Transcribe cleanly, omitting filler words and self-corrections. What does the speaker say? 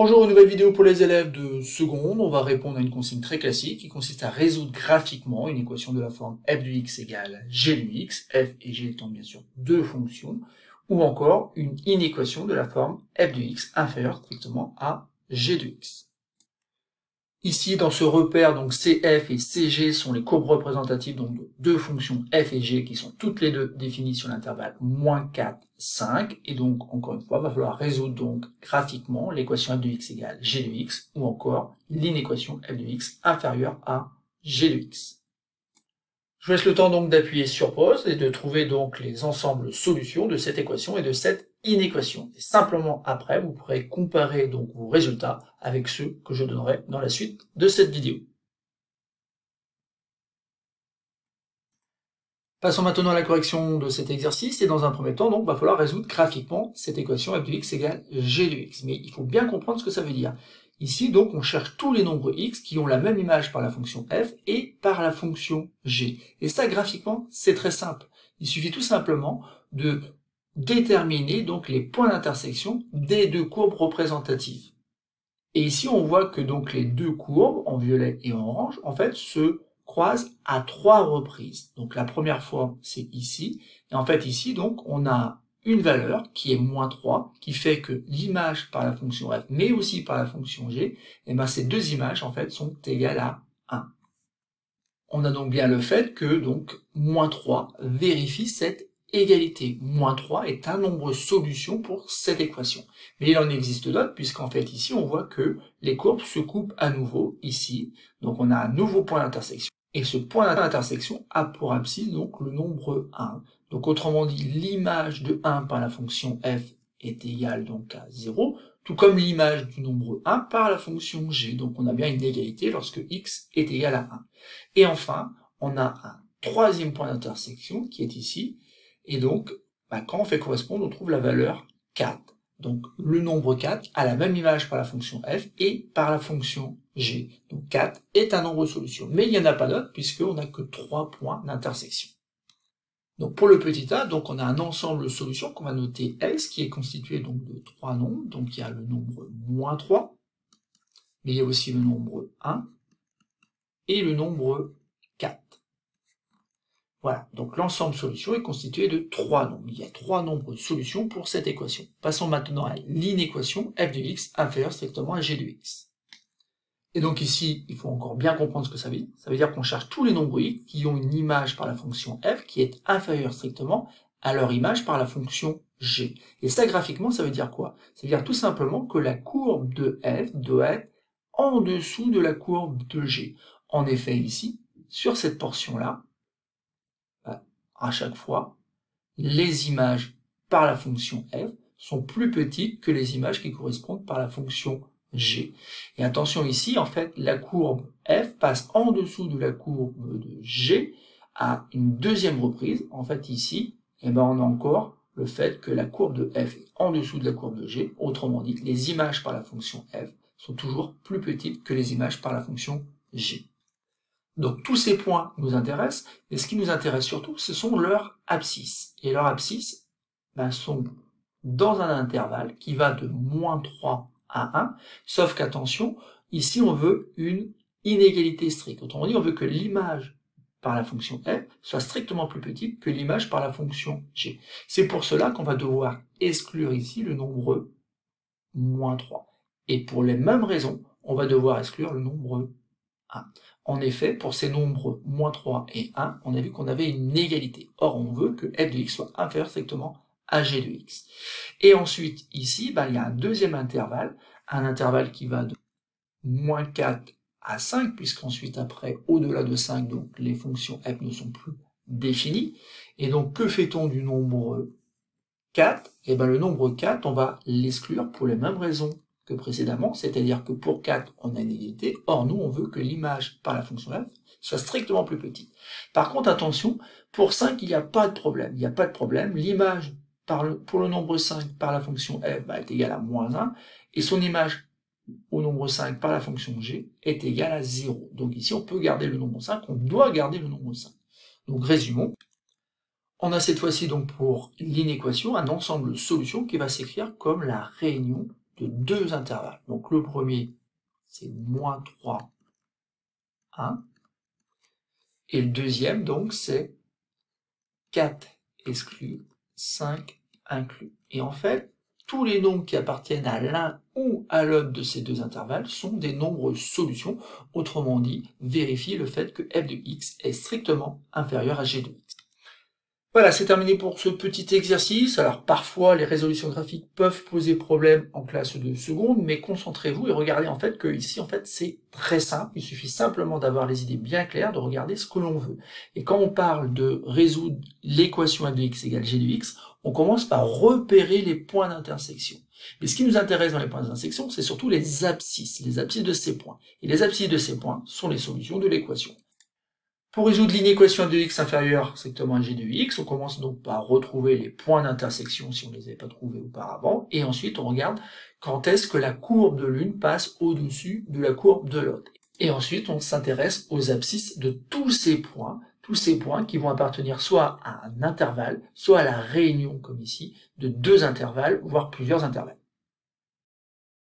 Bonjour, une nouvelle vidéo pour les élèves de seconde. On va répondre à une consigne très classique qui consiste à résoudre graphiquement une équation de la forme f de x égale g de x, f et g étant bien sûr deux fonctions, ou encore une inéquation de la forme f de x inférieure strictement à g de x. Ici, dans ce repère, donc CF et CG sont les courbes représentatives donc, de deux fonctions f et g qui sont toutes les deux définies sur l'intervalle -4, 5. Et donc, encore une fois, il va falloir résoudre donc graphiquement l'équation f de x égale g de x ou encore l'inéquation f de x inférieure à g de x. Je vous laisse le temps donc d'appuyer sur pause et de trouver donc les ensembles solutions de cette équation et de cette inéquation. Et simplement après, vous pourrez comparer donc vos résultats avec ceux que je donnerai dans la suite de cette vidéo. Passons maintenant à la correction de cet exercice et dans un premier temps, donc, il va falloir résoudre graphiquement cette équation f de x égale g de x. Mais il faut bien comprendre ce que ça veut dire. Ici, donc, on cherche tous les nombres x qui ont la même image par la fonction f et par la fonction g. Et ça, graphiquement, c'est très simple. Il suffit tout simplement de déterminer donc les points d'intersection des deux courbes représentatives. Et ici, on voit que donc les deux courbes, en violet et en orange, en fait, se croisent à 3 reprises. Donc la première fois, c'est ici. Et en fait, ici, donc, on a une valeur qui est -3, qui fait que l'image par la fonction f, mais aussi par la fonction g, et ben ces deux images, en fait, sont égales à 1. On a donc bien le fait que, donc, -3 vérifie cette égalité. -3 est un nombre solution pour cette équation. Mais il en existe d'autres, puisqu'en fait, ici, on voit que les courbes se coupent à nouveau, ici. Donc, on a un nouveau point d'intersection. Et ce point d'intersection a pour abscisse, donc, le nombre 1. Donc, autrement dit, l'image de 1 par la fonction f est égale, donc, à 0, tout comme l'image du nombre 1 par la fonction g. Donc, on a bien une égalité lorsque x est égal à 1. Et enfin, on a un troisième point d'intersection qui est ici, et donc, quand on fait correspondre, on trouve la valeur 4. Donc, le nombre 4 a la même image par la fonction f et par la fonction g. Donc, 4 est un nombre solution. Mais il n'y en a pas d'autre, puisqu'on n'a que 3 points d'intersection. Donc, pour le petit a, donc, on a un ensemble de solutions qu'on va noter S, qui est constitué donc de 3 nombres. Donc, il y a le nombre -3, mais il y a aussi le nombre 1 et le nombre 4. Voilà, donc l'ensemble solution est constitué de 3 nombres. Il y a 3 nombres de solutions pour cette équation. Passons maintenant à l'inéquation f de x inférieure strictement à g de x. Et donc ici, il faut encore bien comprendre ce que ça veut dire. Ça veut dire qu'on cherche tous les nombres x qui ont une image par la fonction f qui est inférieure strictement à leur image par la fonction g. Et ça, graphiquement, ça veut dire quoi? Ça veut dire tout simplement que la courbe de f doit être en dessous de la courbe de g. En effet, ici, sur cette portion-là, à chaque fois, les images par la fonction f sont plus petites que les images qui correspondent par la fonction g. Et attention ici, en fait, la courbe f passe en dessous de la courbe de g à une deuxième reprise. En fait, ici, on a encore le fait que la courbe de f est en dessous de la courbe de g. Autrement dit, les images par la fonction f sont toujours plus petites que les images par la fonction g. Donc tous ces points nous intéressent, mais ce qui nous intéresse surtout, ce sont leurs abscisses. Et leurs abscisses sont dans un intervalle qui va de -3 à 1, sauf qu'attention, ici on veut une inégalité stricte. Autrement dit, on veut que l'image par la fonction f soit strictement plus petite que l'image par la fonction g. C'est pour cela qu'on va devoir exclure ici le nombre -3. Et pour les mêmes raisons, on va devoir exclure le nombre 1. En effet, pour ces nombres -3 et 1, on a vu qu'on avait une égalité. Or, on veut que f de x soit inférieur strictement à g de x. Et ensuite, ici, il y a un deuxième intervalle, un intervalle qui va de -4 à 5, puisqu'ensuite, après, au-delà de 5, donc les fonctions f ne sont plus définies. Et donc, que fait-on du nombre 4? Et le nombre 4, on va l'exclure pour les mêmes raisons que précédemment, c'est-à-dire que pour 4, on a une égalité, or nous, on veut que l'image par la fonction f soit strictement plus petite. Par contre, attention, pour 5, il n'y a pas de problème, l'image pour le nombre 5 par la fonction f est égale à -1, et son image au nombre 5 par la fonction g est égale à 0. Donc ici, on peut garder le nombre 5, on doit garder le nombre 5. Donc résumons. On a cette fois-ci donc pour l'inéquation un ensemble de solutions qui va s'écrire comme la réunion de deux intervalles. Donc le premier, c'est moins 3, 1. Et le deuxième, donc, c'est 4 exclu, 5 inclus. Et en fait, tous les nombres qui appartiennent à l'un ou à l'autre de ces deux intervalles sont des nombres solutions. Autrement dit, vérifiez le fait que f de x est strictement inférieur à g de x. Voilà, c'est terminé pour ce petit exercice. Alors parfois, les résolutions graphiques peuvent poser problème en classe de seconde, mais concentrez-vous et regardez en fait que ici, en fait, c'est très simple. Il suffit simplement d'avoir les idées bien claires, de regarder ce que l'on veut. Et quand on parle de résoudre l'équation f de x égale g de x, on commence par repérer les points d'intersection. Mais ce qui nous intéresse dans les points d'intersection, c'est surtout les abscisses de ces points. Et les abscisses de ces points sont les solutions de l'équation. Pour résoudre l'inéquation f de x inférieure strictement à g de x, on commence donc par retrouver les points d'intersection si on ne les avait pas trouvés auparavant, et ensuite on regarde quand est-ce que la courbe de l'une passe au-dessus de la courbe de l'autre. Et ensuite on s'intéresse aux abscisses de tous ces points qui vont appartenir soit à un intervalle, soit à la réunion, comme ici, de deux intervalles, voire plusieurs intervalles.